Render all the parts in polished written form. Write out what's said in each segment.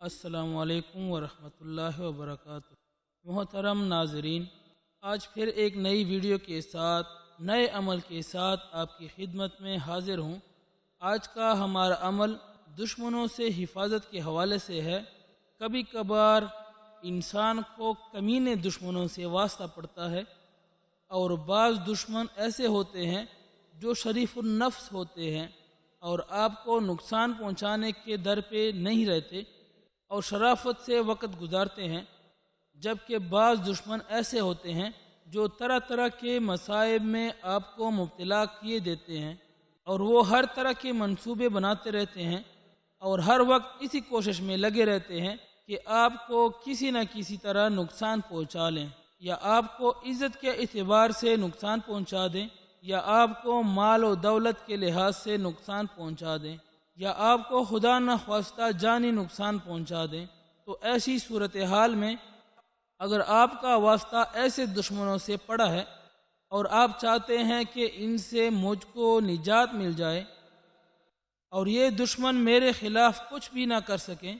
السلام علیکم ورحمۃ اللہ وبرکاتہ۔ محترم ناظرین، آج پھر ایک نئی ویڈیو کے ساتھ نئے عمل کے ساتھ آپ کی خدمت میں حاضر ہوں۔ آج کا ہمارا عمل دشمنوں سے حفاظت کے حوالے سے ہے۔ کبھی کبھار انسان کو کمینے دشمنوں سے واسطہ پڑتا ہے، اور بعض دشمن ایسے ہوتے ہیں جو شریف النفس ہوتے ہیں اور آپ کو نقصان پہنچانے کے در پہ نہیں رہتے اور شرافت سے وقت گزارتے ہیں، جبکہ بعض دشمن ایسے ہوتے ہیں جو طرح طرح کے مصائب میں آپ کو مبتلا کیے دیتے ہیں، اور وہ ہر طرح کے منصوبے بناتے رہتے ہیں اور ہر وقت اسی کوشش میں لگے رہتے ہیں کہ آپ کو کسی نہ کسی طرح نقصان پہنچا لیں، یا آپ کو عزت کے اعتبار سے نقصان پہنچا دیں، یا آپ کو مال و دولت کے لحاظ سے نقصان پہنچا دیں، یا آپ کو خدا نخواستہ جانی نقصان پہنچا دیں۔ تو ایسی صورتحال میں اگر آپ کا واسطہ ایسے دشمنوں سے پڑا ہے اور آپ چاہتے ہیں کہ ان سے مجھ کو نجات مل جائے اور یہ دشمن میرے خلاف کچھ بھی نہ کر سکیں،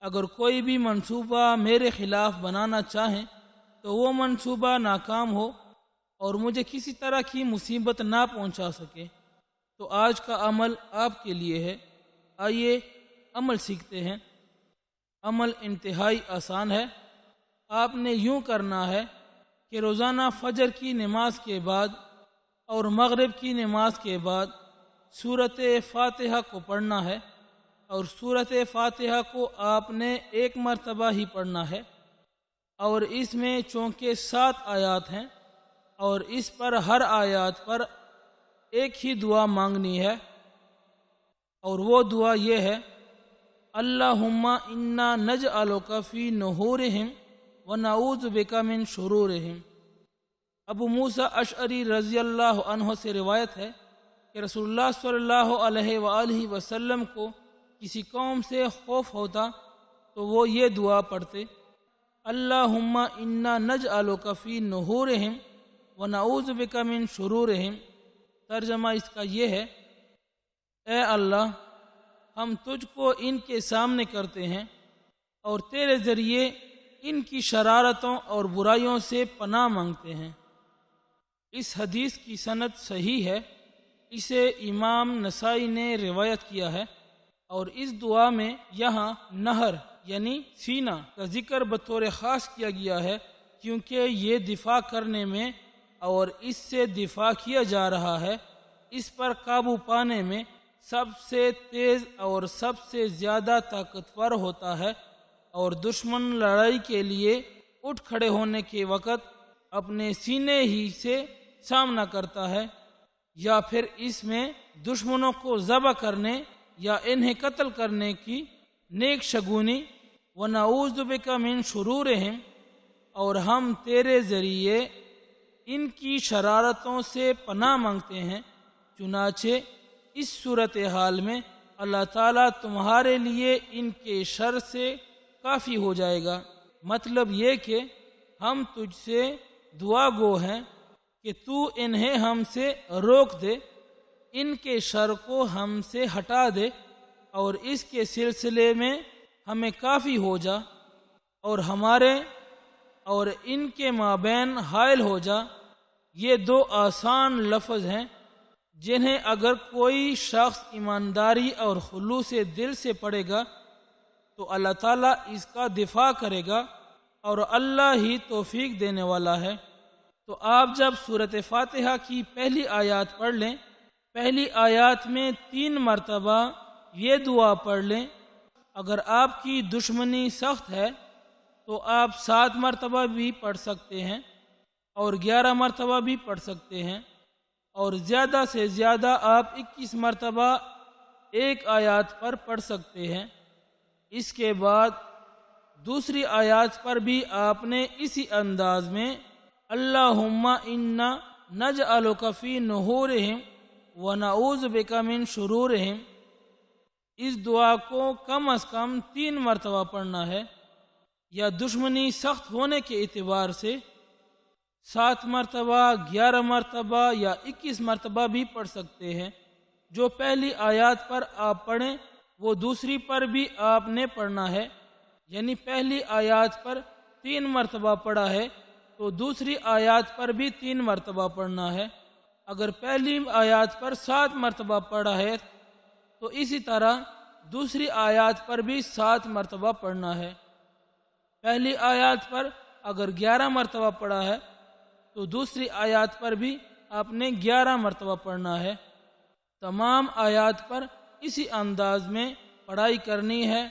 اگر کوئی بھی منصوبہ میرے خلاف بنانا چاہیں تو وہ منصوبہ ناکام ہو اور مجھے کسی طرح کی مصیبت نہ پہنچا سکے، تو آج کا عمل آپ کے لیے ہے۔ آئیے عمل سیکھتے ہیں۔ عمل انتہائی آسان ہے۔ آپ نے یوں کرنا ہے کہ روزانہ فجر کی نماز کے بعد اور مغرب کی نماز کے بعد سورۃ فاتحہ کو پڑھنا ہے، اور سورۃ فاتحہ کو آپ نے ایک مرتبہ ہی پڑھنا ہے، اور اس میں چونکہ 7 آیات ہیں اور اس پر ہر آیات پر ایک ہی دعا مانگنی ہے، اور وہ دعا یہ ہے: اللہم انا نجعلک فی نحورہم ونعوذ بک من شرورہم۔ ابو موسیٰ اشعری رضی اللہ عنہ سے روایت ہے کہ رسول اللہ صلی اللہ علیہ وآلہ وسلم کو کسی قوم سے خوف ہوتا تو وہ یہ دعا پڑھتے: اللہم انا نجعلک فی نحورہم ونعوذ بک من شرورہم۔ ترجمہ اس کا یہ ہے: اے اللہ، ہم تجھ کو ان کے سامنے کرتے ہیں اور تیرے ذریعے ان کی شرارتوں اور برائیوں سے پناہ مانگتے ہیں۔ اس حدیث کی سند صحیح ہے، اسے امام نسائی نے روایت کیا ہے، اور اس دعا میں یہاں نہر یعنی سینہ کا ذکر بطور خاص کیا گیا ہے، کیونکہ یہ دفاع کرنے میں اور اس سے دفاع کیا جا رہا ہے، اس پر قابو پانے میں سب سے تیز اور سب سے زیادہ طاقتور ہوتا ہے، اور دشمن لڑائی کے لیے اٹھ کھڑے ہونے کے وقت اپنے سینے ہی سے سامنا کرتا ہے، یا پھر اس میں دشمنوں کو ذبح کرنے یا انہیں قتل کرنے کی نیک شگونی وَنَعُوذُ بِكَ مِن شُرُورِهِمْ، اور ہم تیرے ذریعے ان کی شرارتوں سے پناہ مانگتے ہیں۔ چنانچہ اس صورتحال میں اللہ تعالیٰ تمہارے لیے ان کے شر سے کافی ہو جائے گا۔ مطلب یہ کہ ہم تجھ سے دعا گو ہیں کہ تو انہیں ہم سے روک دے، ان کے شر کو ہم سے ہٹا دے، اور اس کے سلسلے میں ہمیں کافی ہو جا، اور ہمارے اور ان کے مابین حائل ہو جا۔ یہ 2 آسان لفظ ہیں جنہیں اگر کوئی شخص ایمانداری اور خلوص دل سے پڑھے گا تو اللہ تعالیٰ اس کا دفاع کرے گا، اور اللہ ہی توفیق دینے والا ہے۔ تو آپ جب سورۃ فاتحہ کی پہلی آیات پڑھ لیں، پہلی آیات میں 3 مرتبہ یہ دعا پڑھ لیں۔ اگر آپ کی دشمنی سخت ہے تو آپ 7 مرتبہ بھی پڑھ سکتے ہیں اور 11 مرتبہ بھی پڑھ سکتے ہیں، اور زیادہ سے زیادہ آپ 21 مرتبہ ایک آیات پر پڑھ سکتے ہیں۔ اس کے بعد دوسری آیات پر بھی آپ نے اسی انداز میں اللہم انا نجعلک فی نحورہم ونعوذ بک من شرورہم، اس دعا کو کم از کم 3 مرتبہ پڑھنا ہے، یا دشمنی سخت ہونے کے اعتبار سے 7 مرتبہ، 11 مرتبہ یا 21 مرتبہ بھی پڑھ سکتے ہیں۔ جو پہلی آیات پر آپ پڑھیں وہ دوسری پر بھی آپ نے پڑھنا ہے، یعنی پہلی آیات پر 3 مرتبہ پڑھا ہے تو دوسری آیات پر بھی 3 مرتبہ پڑھنا ہے۔ اگر پہلی آیات پر 7 مرتبہ پڑھا ہے تو اسی طرح دوسری آیات پر بھی 7 مرتبہ پڑھنا ہے۔ پہلی آیات پر اگر 11 مرتبہ پڑھا ہے تو دوسری آیات پر بھی آپ نے 11 مرتبہ پڑھنا ہے۔ تمام آیات پر اسی انداز میں پڑھائی کرنی ہے۔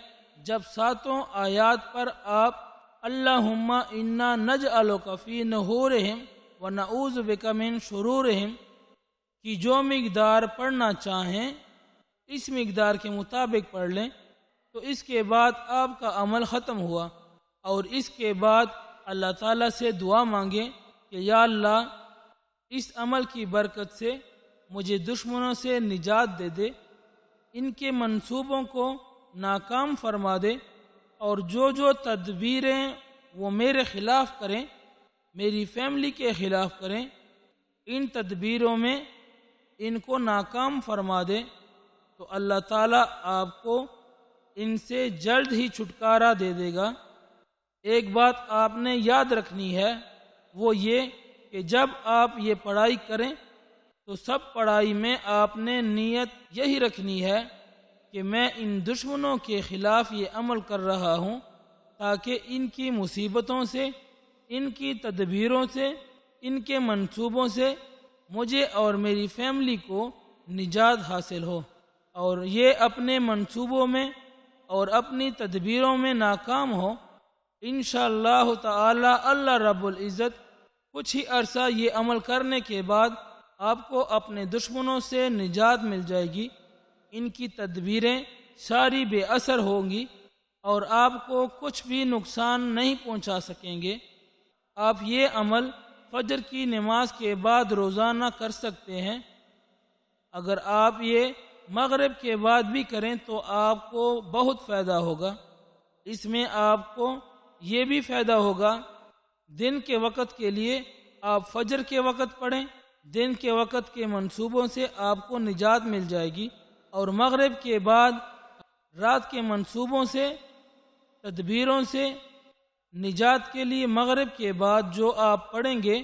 جب 7 آیات پر آپ اللہم انا نجعلک فی نحورہم ونعوذ بک من شرورہم کی جو مقدار پڑھنا چاہیں اس مقدار کے مطابق پڑھ لیں تو اس کے بعد آپ کا عمل ختم ہوا، اور اس کے بعد اللہ تعالیٰ سے دعا مانگیں کہ یا اللہ اس عمل کی برکت سے مجھے دشمنوں سے نجات دے دے، ان کے منصوبوں کو ناکام فرما دے، اور جو تدبیریں وہ میرے خلاف کریں، میری فیملی کے خلاف کریں، ان تدبیروں میں ان کو ناکام فرما دے، تو اللہ تعالیٰ آپ کو ان سے جلد ہی چھٹکارا دے دے گا۔ ایک بات آپ نے یاد رکھنی ہے، وہ یہ کہ جب آپ یہ پڑھائی کریں تو سب پڑھائی میں آپ نے نیت یہی رکھنی ہے کہ میں ان دشمنوں کے خلاف یہ عمل کر رہا ہوں تاکہ ان کی مصیبتوں سے، ان کی تدبیروں سے، ان کے منصوبوں سے مجھے اور میری فیملی کو نجات حاصل ہو، اور یہ اپنے منصوبوں میں اور اپنی تدبیروں میں ناکام ہو۔ انشاءاللہ تعالی اللہ رب العزت کچھ ہی عرصہ یہ عمل کرنے کے بعد آپ کو اپنے دشمنوں سے نجات مل جائے گی، ان کی تدبیریں ساری بے اثر ہوں گی اور آپ کو کچھ بھی نقصان نہیں پہنچا سکیں گے۔ آپ یہ عمل فجر کی نماز کے بعد روزانہ کر سکتے ہیں۔ اگر آپ یہ مغرب کے بعد بھی کریں تو آپ کو بہت فائدہ ہوگا۔ اس میں آپ کو یہ بھی فائدہ ہوگا، دن کے وقت کے لیے آپ فجر کے وقت پڑھیں، دن کے وقت کے منصوبوں سے آپ کو نجات مل جائے گی، اور مغرب کے بعد رات کے منصوبوں سے، تدبیروں سے نجات کے لیے مغرب کے بعد جو آپ پڑھیں گے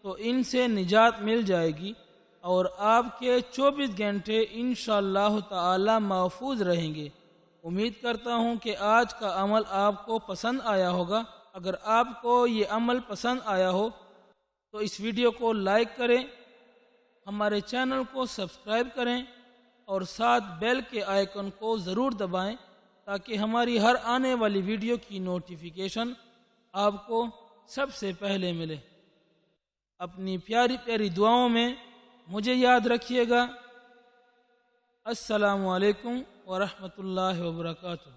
تو ان سے نجات مل جائے گی، اور آپ کے 24 گھنٹے انشاءاللہ تعالی محفوظ رہیں گے۔ امید کرتا ہوں کہ آج کا عمل آپ کو پسند آیا ہوگا۔ اگر آپ کو یہ عمل پسند آیا ہو تو اس ویڈیو کو لائک کریں، ہمارے چینل کو سبسکرائب کریں، اور ساتھ بیل کے آئیکن کو ضرور دبائیں تاکہ ہماری ہر آنے والی ویڈیو کی نوٹیفیکیشن آپ کو سب سے پہلے ملے۔ اپنی پیاری پیاری دعاؤں میں مجھے یاد رکھیے گا۔ السلام علیکم ورحمۃ اللہ وبرکاتہ۔